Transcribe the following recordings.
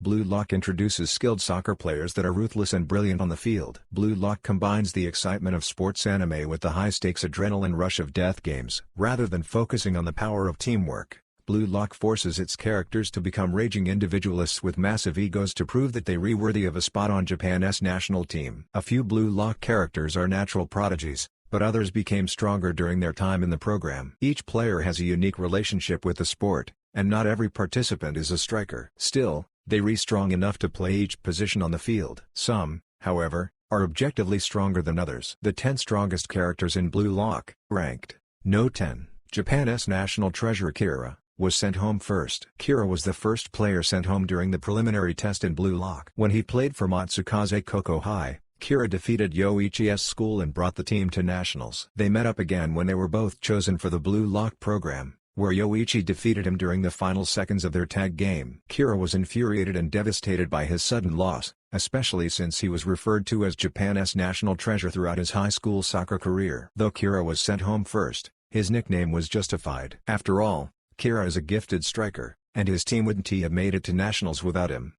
Blue Lock introduces skilled soccer players that are ruthless and brilliant on the field. Blue Lock combines the excitement of sports anime with the high-stakes adrenaline rush of death games. Rather than focusing on the power of teamwork, Blue Lock forces its characters to become raging individualists with massive egos to prove that they're worthy of a spot on Japan's national team. A few Blue Lock characters are natural prodigies, but others became stronger during their time in the program. Each player has a unique relationship with the sport, and not every participant is a striker. Still, they're strong enough to play each position on the field. Some, however, are objectively stronger than others. The 10 strongest characters in Blue Lock, ranked No. 10, Japan's national treasure Kira, was sent home first. Kira was the first player sent home during the preliminary test in Blue Lock. When he played for Matsukaze Koko High, Kira defeated Yoichi's school and brought the team to nationals. They met up again when they were both chosen for the Blue Lock program, where Yoichi defeated him during the final seconds of their tag game. Kira was infuriated and devastated by his sudden loss, especially since he was referred to as Japan's national treasure throughout his high school soccer career. Though Kira was sent home first, his nickname was justified. After all, Kira is a gifted striker, and his team wouldn't have made it to nationals without him.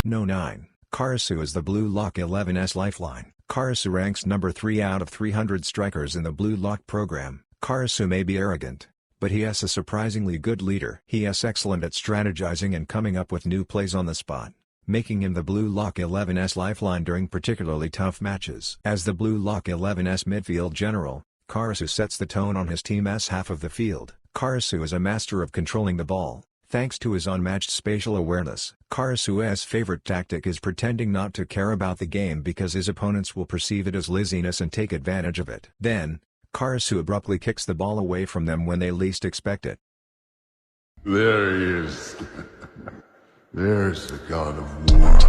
No. 9. Karasu is the Blue Lock 11's lifeline. Karasu ranks number 3 out of 300 strikers in the Blue Lock program. Karasu may be arrogant, but he is a surprisingly good leader. He is excellent at strategizing and coming up with new plays on the spot, making him the Blue Lock 11's lifeline during particularly tough matches. As the Blue Lock 11's midfield general, Karasu sets the tone on his team's half of the field. Karasu is a master of controlling the ball, thanks to his unmatched spatial awareness. Karasu's favorite tactic is pretending not to care about the game because his opponents will perceive it as laziness and take advantage of it. Then, Karasu abruptly kicks the ball away from them when they least expect it. There he is. There's the god of war.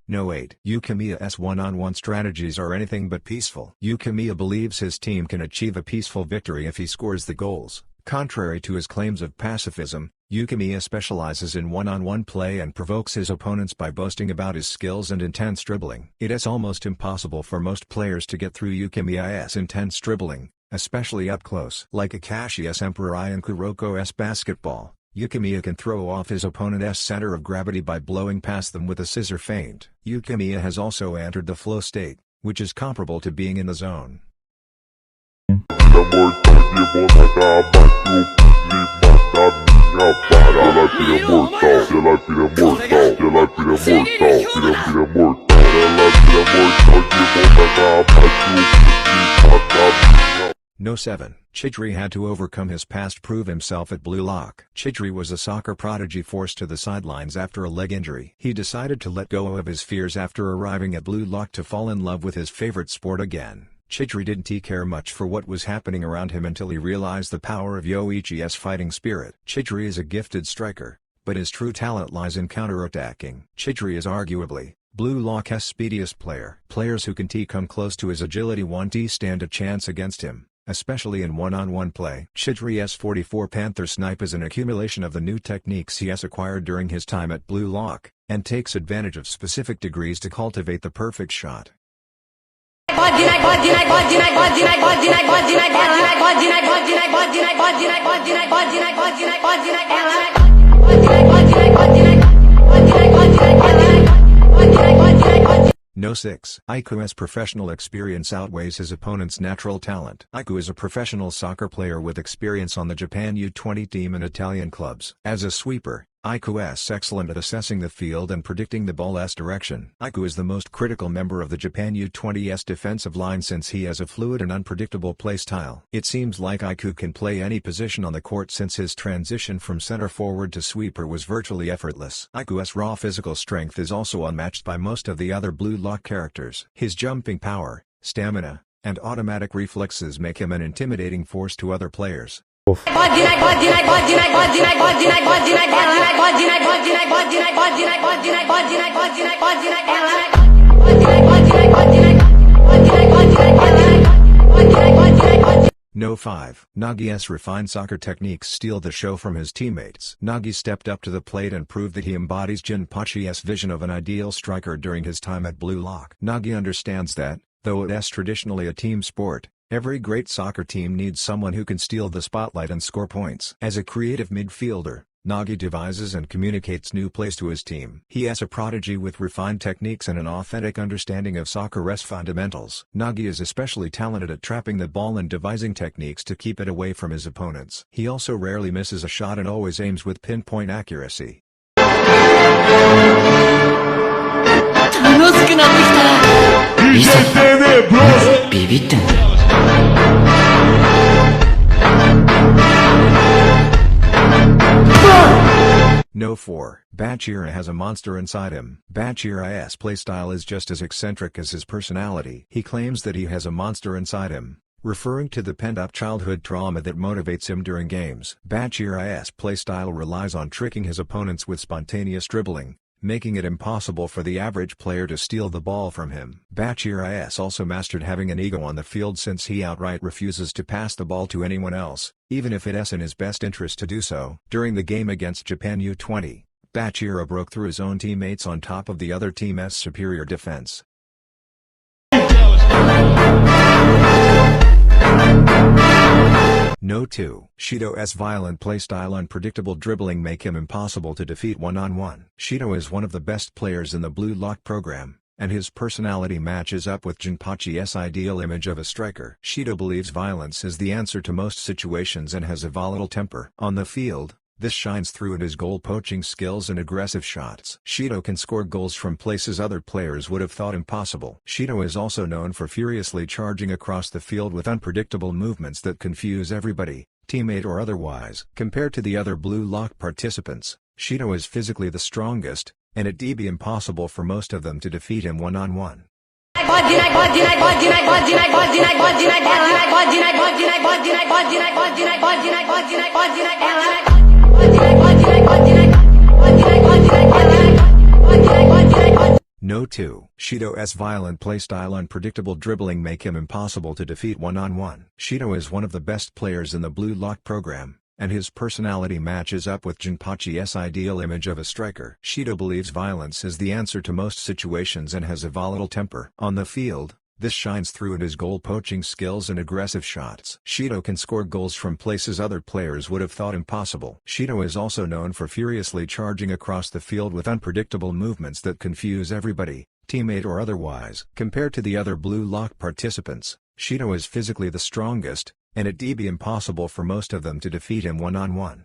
No. 8. Yukimiya's one-on-one strategies are anything but peaceful. Yukimiya believes his team can achieve a peaceful victory if he scores the goals. Contrary to his claims of pacifism, Yukimiya specializes in one-on-one play and provokes his opponents by boasting about his skills and intense dribbling. It is almost impossible for most players to get through Yukimiya's intense dribbling, especially up close. Like Akashi's Emperor and Kuroko's basketball, Yukimiya can throw off his opponent's center of gravity by blowing past them with a scissor feint. Yukimiya has also entered the flow state, which is comparable to being in the zone. No. 7. Chidri had to overcome his past to prove himself at Blue Lock. Chidri was a soccer prodigy forced to the sidelines after a leg injury. He decided to let go of his fears after arriving at Blue Lock to fall in love with his favorite sport again. Chidri didn't care much for what was happening around him until he realized the power of Yoichi's fighting spirit. Chidri is a gifted striker, but his true talent lies in counterattacking. Chidri is arguably Blue Lock's speediest player. Players who can come close to his agility won't stand a chance against him, especially in one-on-one play. Chidri's 44 Panther Snipe is an accumulation of the new techniques he has acquired during his time at Blue Lock, and takes advantage of specific degrees to cultivate the perfect shot. No. 6. Aiku's professional experience outweighs his opponent's natural talent. Aiku is a professional soccer player with experience on the Japan U20 team and Italian clubs. As a sweeper, Aiku is excellent at assessing the field and predicting the ball's direction. Aiku is the most critical member of the Japan U20's defensive line since he has a fluid and unpredictable play style. It seems like Aiku can play any position on the court since his transition from center forward to sweeper was virtually effortless. Aiku's raw physical strength is also unmatched by most of the other Blue Lock characters. His jumping power, stamina, and automatic reflexes make him an intimidating force to other players. No. 5. Nagi's refined soccer techniques steal the show from his teammates. Nagi stepped up to the plate and proved that he embodies Jinpachi's vision of an ideal striker during his time at Blue Lock. Nagi understands that, though it is traditionally a team sport, every great soccer team needs someone who can steal the spotlight and score points. As a creative midfielder, Nagi devises and communicates new plays to his team. He is a prodigy with refined techniques and an authentic understanding of soccer's fundamentals. Nagi is especially talented at trapping the ball and devising techniques to keep it away from his opponents. He also rarely misses a shot and always aims with pinpoint accuracy. No. 4. Bachira has a monster inside him. Bachira's playstyle is just as eccentric as his personality. He claims that he has a monster inside him, referring to the pent-up childhood trauma that motivates him during games. Bachira's playstyle relies on tricking his opponents with spontaneous dribbling, making it impossible for the average player to steal the ball from him. Bachira also mastered having an ego on the field since he outright refuses to pass the ball to anyone else, even if it is in his best interest to do so. During the game against Japan U20, Bachira broke through his own teammates on top of the other team's superior defense. No. 2. Shido's violent playstyle and predictable dribbling make him impossible to defeat one-on-one. Shido is one of the best players in the Blue Lock program, and his personality matches up with Jinpachi's ideal image of a striker. Shido believes violence is the answer to most situations and has a volatile temper. On the field, this shines through in his goal-poaching skills and aggressive shots. Shido can score goals from places other players would have thought impossible. Shido is also known for furiously charging across the field with unpredictable movements that confuse everybody, teammate or otherwise. Compared to the other Blue Lock participants, Shido is physically the strongest, and it'd be impossible for most of them to defeat him one-on-one. No. 2. Shido's violent playstyle and predictable dribbling make him impossible to defeat one-on-one. Shido is one of the best players in the Blue Lock program, and his personality matches up with Jinpachi's ideal image of a striker. Shido believes violence is the answer to most situations and has a volatile temper. On the field, this shines through in his goal-poaching skills and aggressive shots. Shido can score goals from places other players would have thought impossible. Shido is also known for furiously charging across the field with unpredictable movements that confuse everybody, teammate or otherwise. Compared to the other Blue Lock participants, Shido is physically the strongest, and it'd be impossible for most of them to defeat him one-on-one.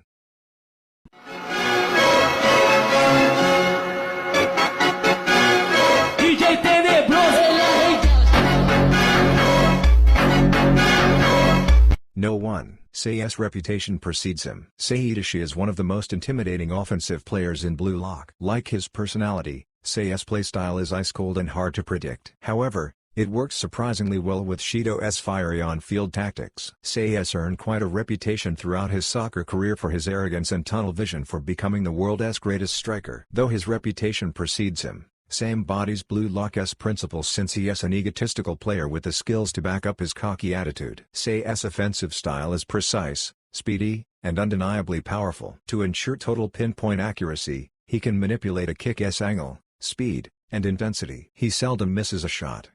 No. 1. Sei's reputation precedes him. Sei Itachi is one of the most intimidating offensive players in Blue Lock. Like his personality, Sei's playstyle is ice-cold and hard to predict. However, it works surprisingly well with Shido's fiery on-field tactics. Sei has earned quite a reputation throughout his soccer career for his arrogance and tunnel vision for becoming the world's greatest striker. Though his reputation precedes him, Sei embodies Blue Lock's principles since he is an egotistical player with the skills to back up his cocky attitude. Sei's offensive style is precise, speedy, and undeniably powerful. To ensure total pinpoint accuracy, he can manipulate a kick's angle, speed, and intensity. He seldom misses a shot,